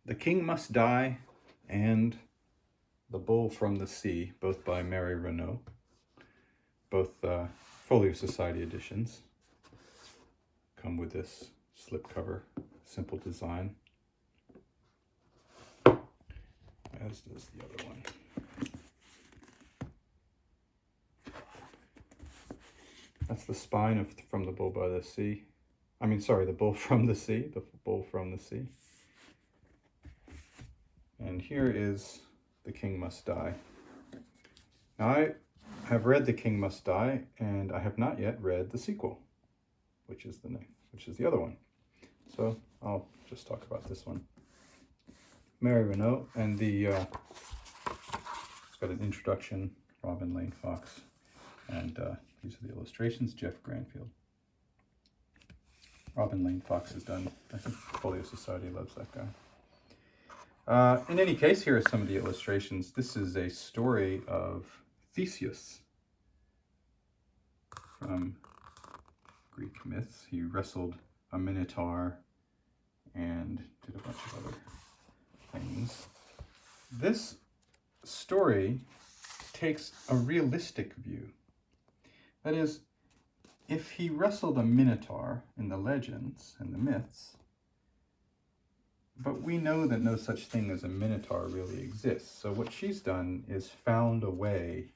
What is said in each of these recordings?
The King Must Die and The Bull from the Sea, both by Mary Renault, both Folio Society editions. Come with this slipcover, simple design, as does the other one. That's the spine of From the Bull by the Sea. I mean, sorry, the Bull from the Sea, the Bull from the Sea. And here is The King Must Die. Now, I have read The King Must Die, and I have not yet read the sequel, which is the other one. So I'll just talk about this one. Mary Renault, and it's got an introduction, Robin Lane Fox, and these are the illustrations, Jeff Granfield. Robin Lane Fox has done, I think Folio Society loves that guy. In any case, here are some of the illustrations. This is a story of Theseus from Greek myths. He wrestled a minotaur and did a bunch of other things. This story takes a realistic view. That is, if he wrestled a minotaur in the legends and the myths, but we know that no such thing as a minotaur really exists. So what she's done is found a way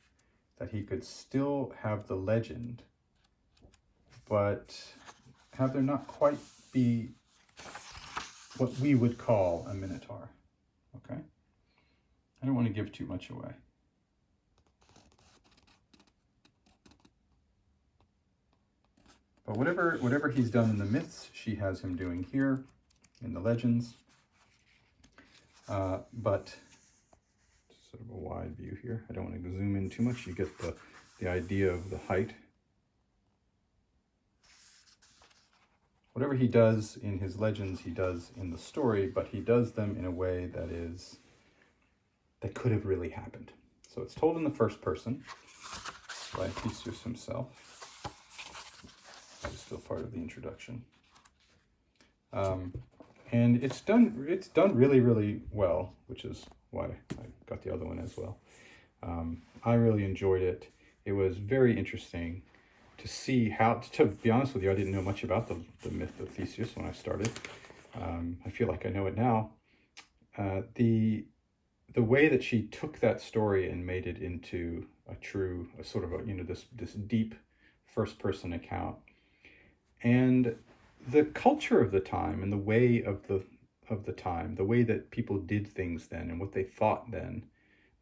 that he could still have the legend, but have there not quite be what we would call a minotaur. Okay? I don't want to give too much away. But whatever he's done in the myths, she has him doing here in the legends. But sort of a wide view here. I don't want to zoom in too much. You get the idea of the height. Whatever he does in his legends, he does in the story, but he does them in a way that could have really happened. So it's told in the first person by Theseus himself. That is still part of the introduction. And it's done really, really well, which is why I got the other one as well. I really enjoyed it. It was very interesting to see how, to be honest with you, I didn't know much about the myth of Theseus when I started. I feel like I know it now. The way that she took that story and made it into a sort of this deep first-person account, and the culture of the time and the way of the time, the way that people did things then and what they thought then,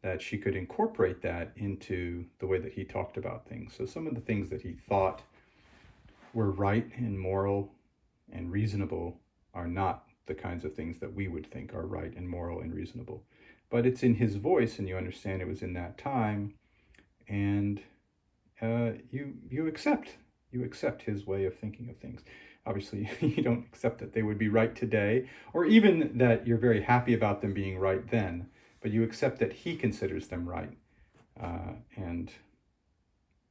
that she could incorporate that into the way that he talked about things. So some of the things that he thought were right and moral and reasonable are not the kinds of things that we would think are right and moral and reasonable. But it's in his voice, and you understand it was in that time, and you accept his way of thinking of things. Obviously, you don't accept that they would be right today, or even that you're very happy about them being right then, but you accept that he considers them right. And,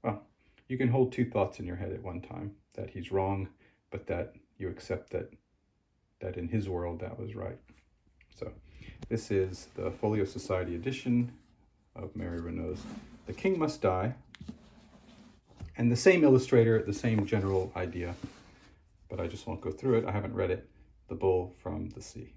well, you can hold two thoughts in your head at one time, that he's wrong, but that you accept that in his world that was right. So this is the Folio Society edition of Mary Renault's The King Must Die, and the same illustrator, the same general idea, but I just won't go through it. I haven't read it, The Bull from the Sea.